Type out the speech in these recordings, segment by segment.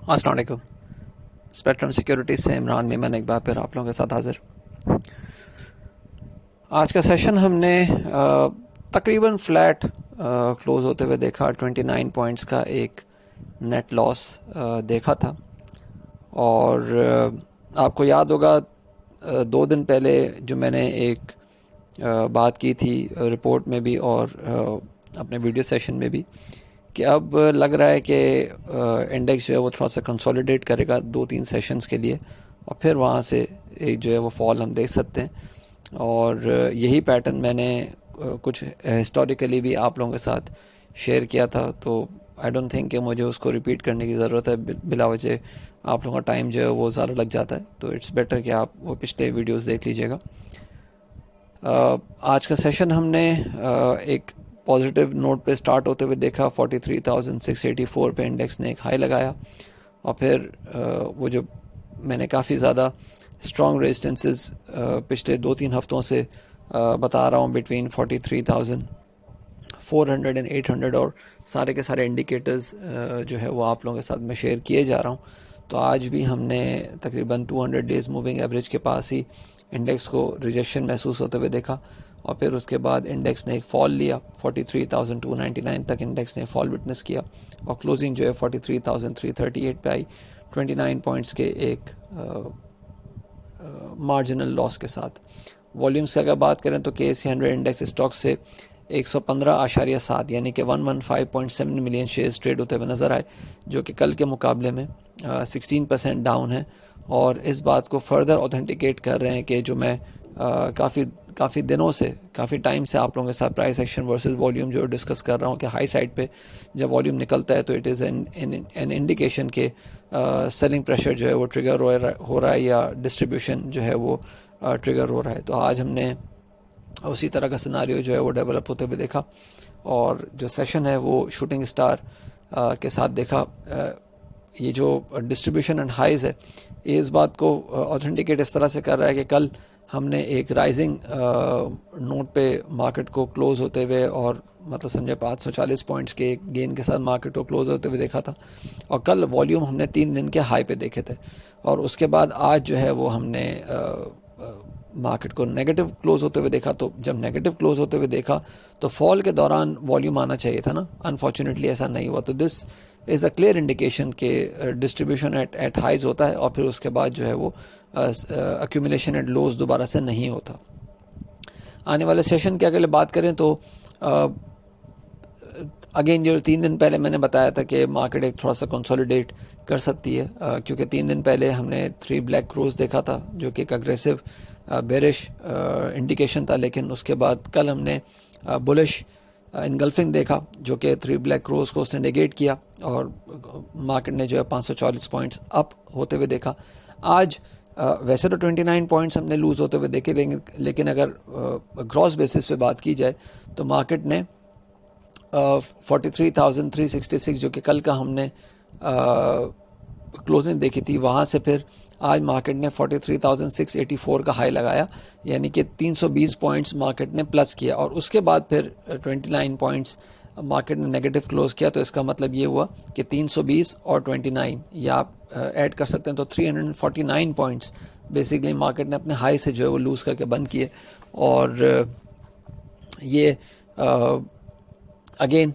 अस्सलाम वालेकुम। Spectrum security से इमरान मेमन एक बार फिर आप लोगों के साथ हाजिर। आज का सेशन हमने तकरीबन फ्लैट क्लोज होते हुए देखा। 29 पॉइंट्स का एक नेट लॉस देखा था। और आपको याद होगा 2 दिन पहले जो मैंने एक बात की थी रिपोर्ट में भी और अपने वीडियो सेशन में भी, कि अब लग रहा है कि इंडेक्स जो है वो थोड़ा सा कंसोलिडेट करेगा 2-3 सेशंस के लिए, और फिर वहाँ से एक जो है वो फॉल हम देख सकते हैं। और यही पैटर्न मैंने कुछ हिस्टोरिकली भी आप लोगों के साथ शेयर किया था, तो आई डोंट थिंक कि मुझे उसको रिपीट करने की ज़रूरत है। बिला वजह आप लोगों का टाइम जो है वो ज़्यादा लग जाता है, तो इट्स बेटर कि आप वो पिछले वीडियोस देख लीजिएगा। आज का सेशन हमने एक पॉजिटिव नोट पे स्टार्ट होते हुए देखा। 43,684 पे इंडेक्स ने एक हाई लगाया, और फिर वो जो मैंने काफ़ी ज़्यादा स्ट्रॉन्ग रेजिस्टेंसेस पिछले 2-3 हफ्तों से बता रहा हूँ, बिटवीन 43,400 एंड 800, और सारे के सारे इंडिकेटर्स जो है वो आप लोगों के साथ मैं शेयर किए जा रहा हूँ। तो आज भी हमने तकरीबन 200 डेज़ मूविंग एवरेज के पास ही इंडेक्स को रिजेक्शन महसूस होते हुए देखा, और फिर उसके बाद इंडेक्स ने एक फॉल लिया। 43,299 तक इंडेक्स ने फॉल विटनेस किया, और क्लोजिंग जो है 43,338 पे आई, 29 पॉइंट्स के एक मार्जिनल लॉस के साथ। वॉल्यूम्स की अगर बात करें तो KSE 100 इंडेक्स स्टॉक से 115.7 यानी कि 115.7 मिलियन शेयर्स ट्रेड होते हुए नज़र आए, जो कि कल के मुकाबले में 16% डाउन है। और इस बात को फर्दर ऑथेंटिकेट कर रहे हैं कि जो मैं काफ़ी दिनों से, काफ़ी टाइम से आप लोगों के साथ प्राइस एक्शन वर्सेस वॉल्यूम जो डिस्कस कर रहा हूँ, कि हाई साइड पे जब वॉल्यूम निकलता है तो इट इज़ एन इंडिकेशन के सेलिंग प्रेशर जो है वो ट्रिगर हो रहा है, या डिस्ट्रीब्यूशन जो है वो ट्रिगर हो रहा है। तो आज हमने उसी तरह का सिनारियो जो है वो डेवलप होते हुए देखा, और जो सेशन है वो शूटिंग स्टार के साथ देखा। ये जो डिस्ट्रीब्यूशन एंड हाइज है, ये इस बात को ऑथेंटिकेट इस तरह से कर रहा है कि कल हमने एक राइजिंग नोट पे मार्केट को क्लोज होते हुए, और मतलब समझे 540 पॉइंट्स के एक गेन के साथ मार्केट को क्लोज होते हुए देखा था। और कल वॉल्यूम हमने 3 दिन के हाई पे देखे थे, और उसके बाद आज जो है वो हमने मार्केट को नेगेटिव क्लोज होते हुए देखा। तो जब नेगेटिव क्लोज होते हुए देखा तो फॉल के दौरान वॉल्यूम आना चाहिए था ना, अनफॉर्चुनेटली ऐसा नहीं हुआ। तो this is a clear indication के डिस्ट्रीब्यूशन एट हाइज होता है, और फिर उसके बाद जो है वो एक्यूमुलेशन एट लोज दोबारा से नहीं होता। आने वाले सेशन की अगर बात करें तो अगेन जो 3 दिन पहले मैंने बताया था कि मार्केट एक थोड़ा सा कंसोलिडेट कर सकती है, क्योंकि 3 दिन पहले हमने 3 ब्लैक क्रोज देखा था, जो कि एक अग्रेसिव बेरिश इंडिकेशन था। लेकिन उसके बाद कल हमने बुलिश इनगल्फिंग देखा, जो कि 3 ब्लैक क्रोज को उसने नेगेट किया, और मार्केट ने जो है 540 पॉइंट्स अप होते हुए देखा। आज वैसे तो 29 पॉइंट्स हमने लूज़ होते हुए देखे, लेकिन अगर ग्रॉस बेसिस पे बात की जाए तो मार्केट ने 43,366 जो कि कल का हमने क्लोजिंग देखी थी, वहाँ से फिर आज मार्केट ने 43,684 का हाई लगाया, यानी कि 320 पॉइंट्स मार्केट ने प्लस किया, और उसके बाद फिर 29 पॉइंट्स मार्केट ने नेगेटिव क्लोज किया। तो इसका मतलब ये हुआ कि 320 और 29 या आप ऐड कर सकते हैं, तो 349 पॉइंट्स बेसिकली मार्केट ने अपने हाई से जो है वो लूज़ करके बंद किए। और ये अगेन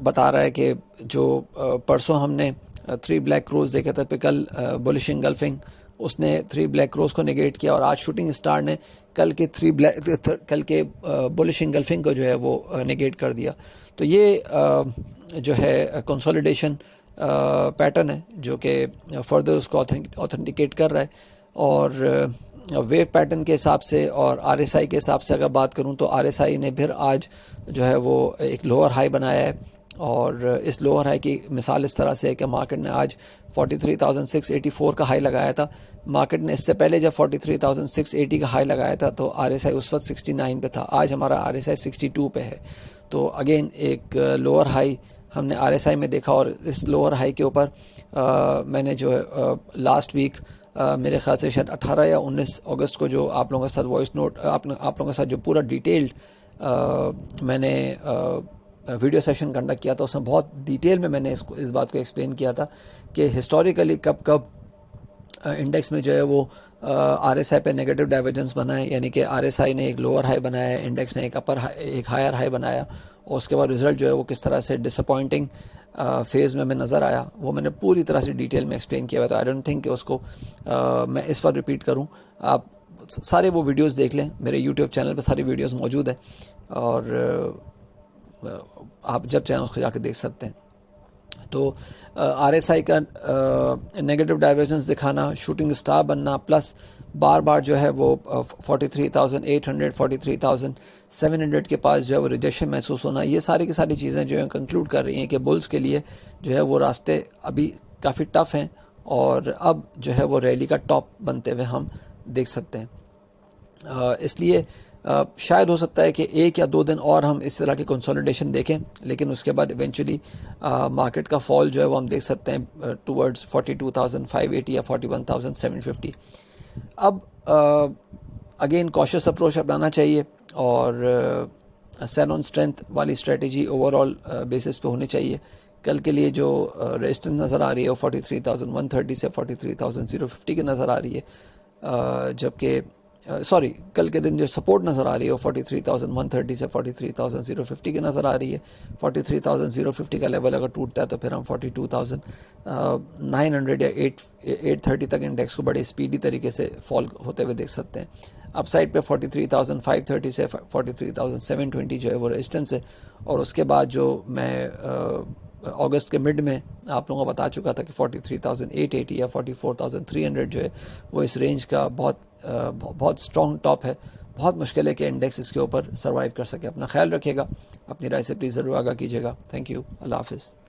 बता रहा है कि जो परसों हमने 3 ब्लैक क्रोज देखे थे, पे कल बुलिश इंगल्फिंग उसने 3 ब्लैक क्रोज को नेगेट किया, और आज शूटिंग स्टार ने कल के बुलिश इंगल्फिंग को जो है वो नेगेट कर दिया। तो ये जो है कंसोलिडेशन पैटर्न है, जो कि फर्दर उसको ऑथेंटिकेट कर रहा है। और वेव पैटर्न के हिसाब से और RSI के हिसाब से अगर बात करूं तो RSI ने फिर आज जो है वो एक लोअर हाई बनाया है, और इस लोअर हाई की मिसाल इस तरह से है कि मार्केट ने आज 43,684 का हाई लगाया था। मार्केट ने इससे पहले जब 43,680 का हाई लगाया था तो RSI उस वक्त 69 पे था, आज हमारा RSI 62 पे है। तो अगेन एक लोअर हाई हमने RSI में देखा, और इस लोअर हाई के ऊपर मैंने जो है लास्ट वीक मेरे ख्याल से शायद 18 या 19 अगस्त को जो आप लोगों के साथ वॉइस नोट आप लोगों के साथ जो पूरा डिटेल्ड मैंने वीडियो सेशन कंडक्ट किया था, उसमें बहुत डिटेल में मैंने इस बात को एक्सप्लेन किया था कि हिस्टोरिकली कब कब इंडेक्स में जो है वो RSI पे नेगेटिव डाइवर्जेंस बना है, यानी कि RSI ने एक लोअर हाई बनाया है, इंडेक्स ने एक हायर हाई बनाया, और उसके बाद रिजल्ट जो है वो किस तरह से डिसअपॉइंटिंग फेज़ में नज़र आया, वो मैंने पूरी तरह से डिटेल में एक्सप्लेन किया हुआ। तो आई डोंट थिंक कि उसको मैं इस पर रिपीट करूं। आप सारे वो वीडियोस देख लें, मेरे यूट्यूब चैनल पे सारी वीडियोस मौजूद है, और आप जब चाहें उसको जाकर देख सकते हैं। तो RSI का नेगेटिव डाइवर्जेंस दिखाना, शूटिंग स्टार बनना, प्लस बार बार जो है वो 43,800 43,700 के पास जो है वो रिजेक्शन महसूस होना, ये सारी की सारी चीज़ें जो है कंक्लूड कर रही हैं कि बुल्स के लिए जो है वो रास्ते अभी काफ़ी टफ हैं, और अब जो है वो रैली का टॉप बनते हुए हम देख सकते हैं। इसलिए शायद हो सकता है कि 1 या 2 दिन और हम इस तरह की कंसोलिडेशन देखें, लेकिन उसके बाद इवेंचुअली मार्केट का फॉल जो है वो हम देख सकते हैं टुवर्ड्स 42,580 या 41,750। अब अगेन कॉशियस अप्रोच अपनाना चाहिए, और सेल ऑन स्ट्रेंथ वाली स्ट्रेटजी ओवरऑल बेसिस पे होनी चाहिए। कल के लिए जो रेजिस्टेंस नज़र आ रही है वो 43,130 से 43,050 की नज़र आ रही है, जबकि कल के दिन जो सपोर्ट नज़र आ रही है वो 43,130 से 43,050 की नज़र आ रही है। 43,050 का लेवल अगर टूटता है तो फिर हम 42,900 या 830 तक इंडेक्स को बड़े स्पीडी तरीके से फॉल होते हुए देख सकते हैं। अपसाइड पे 43,530 से 43,720 जो है वो रेजिस्टेंस है, और उसके बाद जो मैं अगस्त के मिड में आप लोगों को बता चुका था कि 43,880 या 44,300 जो है वो इस रेंज का बहुत स्ट्रॉन्ग टॉप है। बहुत मुश्किल है कि इंडेक्स इसके ऊपर सर्वाइव कर सके। अपना ख्याल रखिएगा, अपनी राय से प्लीज़ ज़रूर आगाह कीजिएगा। थैंक यू, अल्लाह हाफिज़।